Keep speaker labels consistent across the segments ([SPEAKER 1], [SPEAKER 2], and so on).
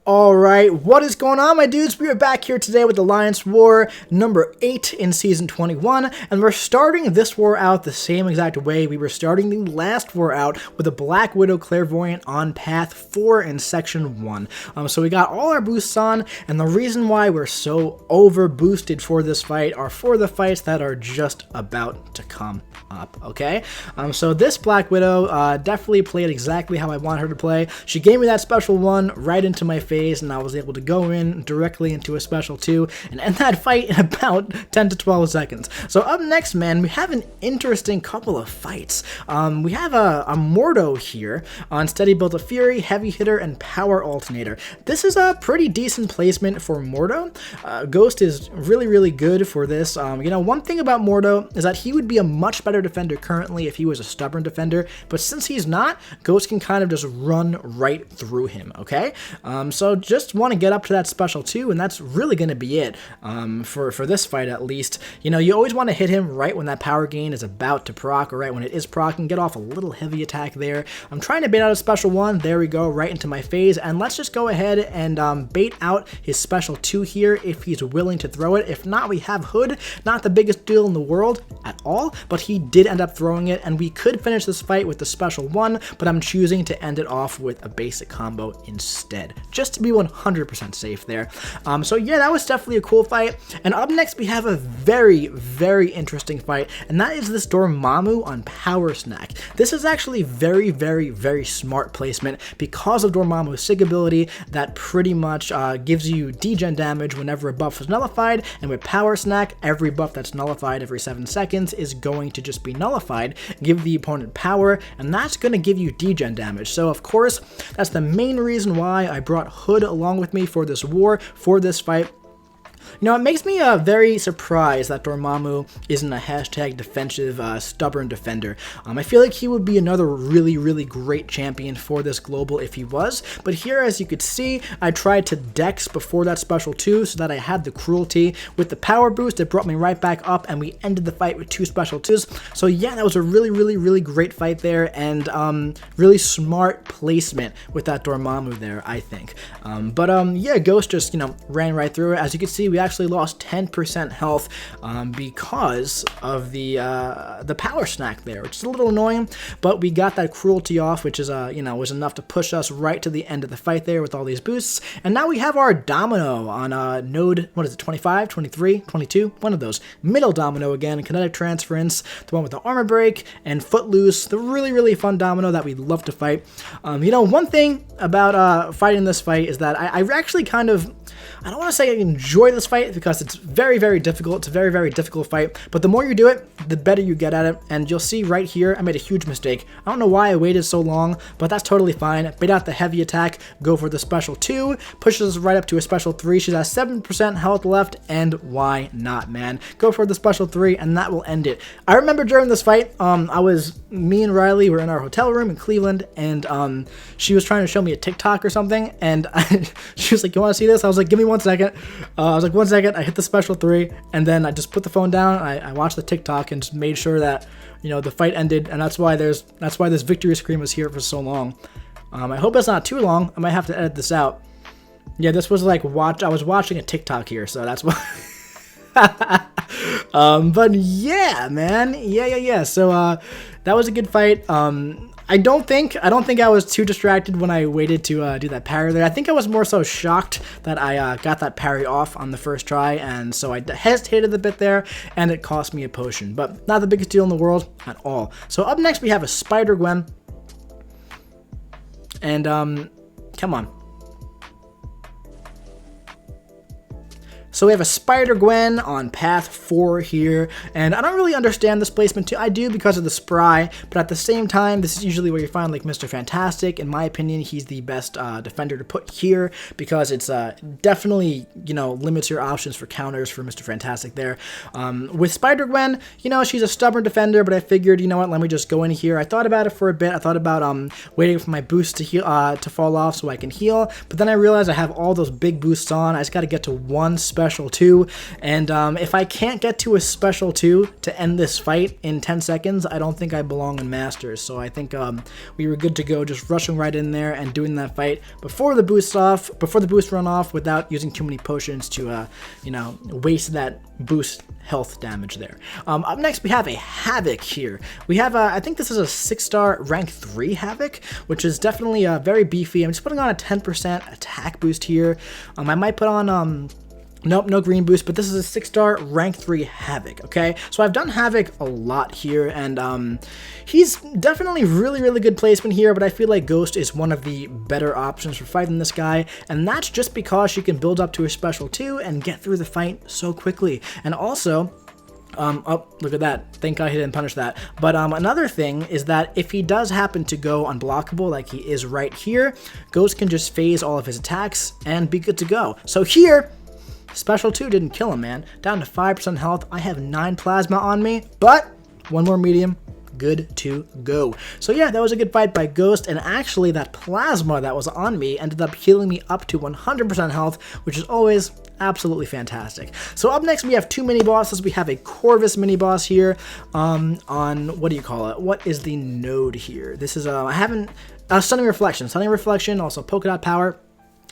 [SPEAKER 1] Alright, what is going on, my dudes? We are back here today with Alliance War number 8 in Season 21, and we're starting this war out the same exact way we were starting the last war out with a Black Widow Clairvoyant on Path 4 in Section 1. So we got all our boosts on, and the reason why we're so over-boosted for this fight are for the fights that are just about to come up, okay? So this Black Widow definitely played exactly how I want her to play. She gave me that special one right into my face, and I was able to go in directly into a special 2 and end that fight in about 10 to 12 seconds. So up next, man, we have an interesting couple of fights. We have a Mordo here on Steady Build of Fury, Heavy Hitter, and Power Alternator. This is a pretty decent placement for Mordo. Ghost is really good for this. You know, one thing about Mordo is that he would be a much better defender currently if he was a stubborn defender, but since he's not, Ghost can kind of just run right through him, okay? So just want to get up to that special 2, and that's really going to be it for this fight at least. You know, you always want to hit him right when that power gain is about to proc, or right when it is proc, and get off a little heavy attack there. I'm trying to bait out a special 1. There we go, right into my phase, and let's just go ahead and bait out his special 2 here if he's willing to throw it. If not, we have Hood, not the biggest deal in the world at all, but he did end up throwing it, and we could finish this fight with the special 1, but I'm choosing to end it off with a basic combo instead, just to be 100% safe there. So yeah, that was definitely a cool fight. And up next, we have a very interesting fight, and that is this Dormammu on Power Snack. This is actually very smart placement because of Dormammu's Sig ability that pretty much gives you degen damage whenever a buff is nullified, and with Power Snack, every buff that's nullified every 7 seconds is going to just be nullified, give the opponent power, and that's going to give you degen damage. So of course, that's the main reason why I brought Hood along with me for this war, for this fight. You know, it makes me very surprised that Dormammu isn't a hashtag defensive stubborn defender. I feel like he would be another really great champion for this global if he was, but here, as you could see, I tried to dex before that special 2 so that I had the cruelty. With the power boost, it brought me right back up, and we ended the fight with 2 special 2s. So yeah, that was a really great fight there, and really smart placement with that Dormammu there, I think. Yeah, Ghost just, you know, ran right through it. As you can see, we actually lost 10% health because of the power snack there, which is a little annoying, but we got that cruelty off, which is you know, was enough to push us right to the end of the fight there with all these boosts. And now we have our Domino on node, what is it, 25, 23, 22, one of those. Middle Domino again, kinetic transference, the one with the armor break, and Footloose, the really fun Domino that we love to fight. You know, one thing about fighting this fight is that I actually kind of, I don't want to say I enjoy this fight because it's very difficult. It's a very difficult fight, but the more you do it, the better you get at it. And you'll see right here, I made a huge mistake. I don't know why I waited so long, but that's totally fine. Bait out the heavy attack, go for the special 2, pushes us right up to a special 3. She's at 7% health left, and why not, man? Go for the special 3, and that will end it. I remember during this fight, me and Riley were in our hotel room in Cleveland, and she was trying to show me a TikTok or something, and she was like, "You want to see this?" I was like, "Give me 1 second." I was like, 1 second. I hit the special 3, and then I just put the phone down. I watched the TikTok and just made sure that, you know, the fight ended, and that's why this victory scream was here for so long. I hope it's not too long. I might have to edit this out. Yeah, this was like I was watching a TikTok here, so that's why. But yeah, man, yeah. So that was a good fight. I don't think I was too distracted when I waited to do that parry there. I think I was more so shocked that I got that parry off on the first try, and so I hesitated a bit there, and it cost me a potion, but not the biggest deal in the world at all. So up next, we have a Spidergwen, and come on. So we have a Spidergwen on Path 4 here, and I don't really understand this placement too. I do because of the spry, but at the same time, this is usually where you find like Mr. Fantastic. In my opinion, he's the best defender to put here because it's definitely, you know, limits your options for counters for Mr. Fantastic there. With Spidergwen, you know, she's a stubborn defender, but I figured, you know what, let me just go in here. I thought about it for a bit. I thought about waiting for my boost to heal, to fall off so I can heal, but then I realized I have all those big boosts on. I just got to get to one special special 2, and if I can't get to a special 2 to end this fight in 10 seconds, I don't think I belong in Masters. So I think we were good to go, just rushing right in there and doing that fight before the boost run off, without using too many potions to you know, waste that boost health damage there. Up next we have a Havok here. We have I think this is a 6-star rank 3 Havok, which is definitely very beefy. I'm just putting on a 10% attack boost here. I might put on nope, no green boost, but this is a 6-star rank 3 Havok, okay? So I've done Havok a lot here, and he's definitely really good placement here, but I feel like Ghost is one of the better options for fighting this guy, and that's just because she can build up to a special 2 and get through the fight so quickly. And also, oh, look at that. Thank God he didn't punish that. But another thing is that if he does happen to go unblockable like he is right here, Ghost can just phase all of his attacks and be good to go. So here, special 2 didn't kill him, man. Down to 5% health. I have 9 plasma on me, but 1 more medium. Good to go. So yeah, that was a good fight by Ghost, and actually that plasma that was on me ended up healing me up to 100% health, which is always absolutely fantastic. So up next we have 2 mini bosses. We have a Corvus mini boss here on, what do you call it? What is the node here? This is Stunning Reflection, also Polka Dot Power.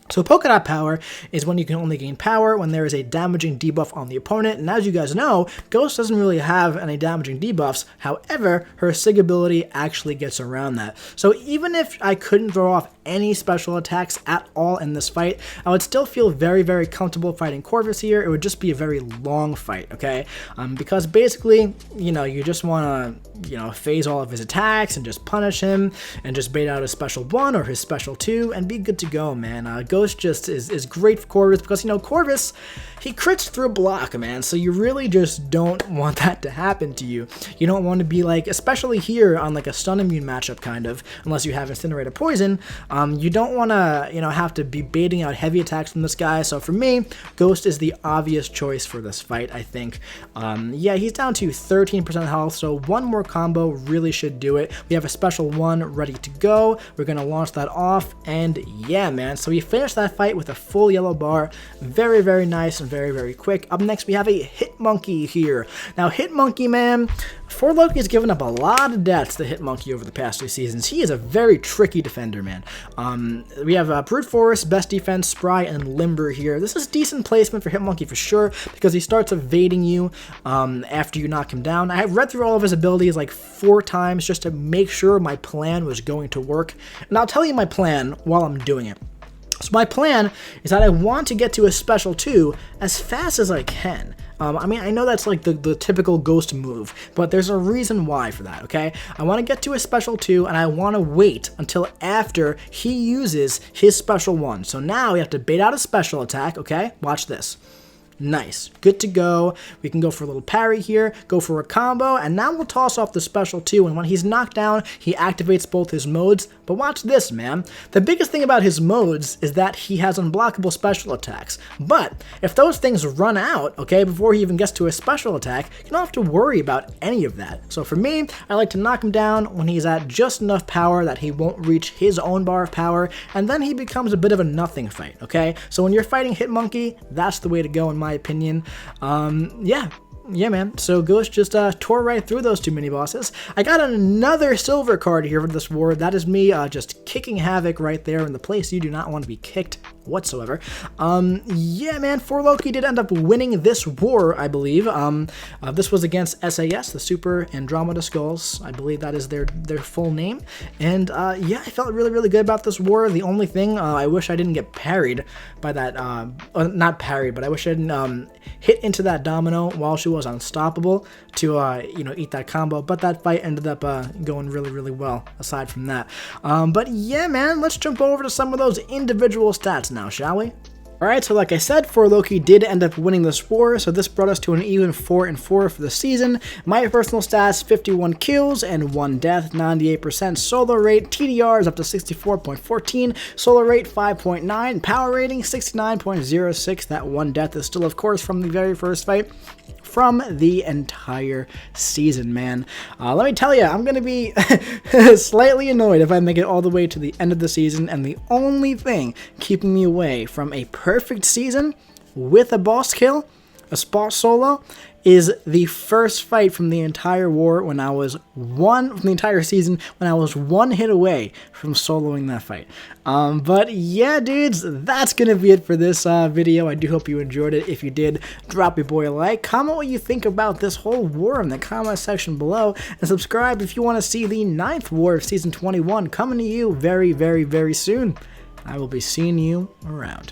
[SPEAKER 1] So Polka Dot Power is when you can only gain power when there is a damaging debuff on the opponent, and as you guys know, Ghost doesn't really have any damaging debuffs. However, her Sig ability actually gets around that. So even if I couldn't throw off any special attacks at all in this fight, I would still feel very comfortable fighting Corvus here. It would just be a very long fight, okay? Because basically, you know, you just want to, you know, phase all of his attacks and just punish him and just bait out his special 1 or his special 2 and be good to go, man. Ghost just is great for Corvus because, you know, Corvus, he crits through a block, man, so you really just don't want that to happen to you. You don't want to be like, especially here on like a stun immune matchup kind of, unless you have Incinerate or Poison, you don't want to, you know, have to be baiting out heavy attacks from this guy. So for me, Ghost is the obvious choice for this fight, I think. Yeah, he's down to 13% health, so 1 more combo really should do it. We have a special 1 ready to go. We're going to launch that off, and yeah, man, so we finished that fight with a full yellow bar. Very nice and very quick. Up next, we have a HitMonkey here. Now, HitMonkey, man, 4Loki has given up a lot of deaths to HitMonkey over the past 2 seasons. He is a very tricky defender, man. We have Brute Force, Best Defense, Spry, and Limber here. This is decent placement for HitMonkey for sure, because he starts evading you after you knock him down. I read through all of his abilities like 4 times just to make sure my plan was going to work, and I'll tell you my plan while I'm doing it. So my plan is that I want to get to a special 2 as fast as I can. I mean, I know that's like the typical Ghost move, but there's a reason why for that, okay? I want to get to a special 2, and I want to wait until after he uses his special 1. So now we have to bait out a special attack, okay? Watch this. Nice. Good to go. We can go for a little parry here, go for a combo, and now we'll toss off the special 2, and when he's knocked down, he activates both his modes. But watch this, man. The biggest thing about his modes is that he has unblockable special attacks. But if those things run out, okay, before he even gets to a special attack, you don't have to worry about any of that. So for me, I like to knock him down when he's at just enough power that he won't reach his own bar of power, and then he becomes a bit of a nothing fight, okay? So when you're fighting HitMonkey, that's the way to go in my opinion. Yeah, man. So Ghost just tore right through those 2 mini bosses. I got another silver card here for this war. That is me just kicking Havok right there in the place you do not want to be kicked whatsoever. Yeah, man. 4Loki did end up winning this war, I believe. This was against SAS, the Super Andromeda Skulls. I believe that is their full name. And yeah, I felt really good about this war. The only thing, I wish I didn't get parried by that, not parried, but I wish I didn't hit into that Domino while she was unstoppable to you know, eat that combo, but that fight ended up going really well aside from that. But yeah, man, let's jump over to some of those individual stats now, shall we? Alright, so like I said, 4Loki did end up winning this war, so this brought us to an even 4-4 for the season. My personal stats, 51 kills and 1 death, 98% solo rate, TDR is up to 64.14, solo rate 5.9, power rating 69.06. That 1 death is still, of course, from the very first fight from the entire season, man. Let me tell you, I'm going to be slightly annoyed if I make it all the way to the end of the season, and the only thing keeping me away from a perfect season with a boss kill, a spot solo, is the first fight from the entire war when I was from the entire season when I was one hit away from soloing that fight. But yeah, dudes, that's gonna be it for this video. I do hope you enjoyed it. If you did, drop your boy a like, comment what you think about this whole war in the comment section below, and subscribe if you want to see the 9th war of season 21 coming to you very, very, very soon. I will be seeing you around.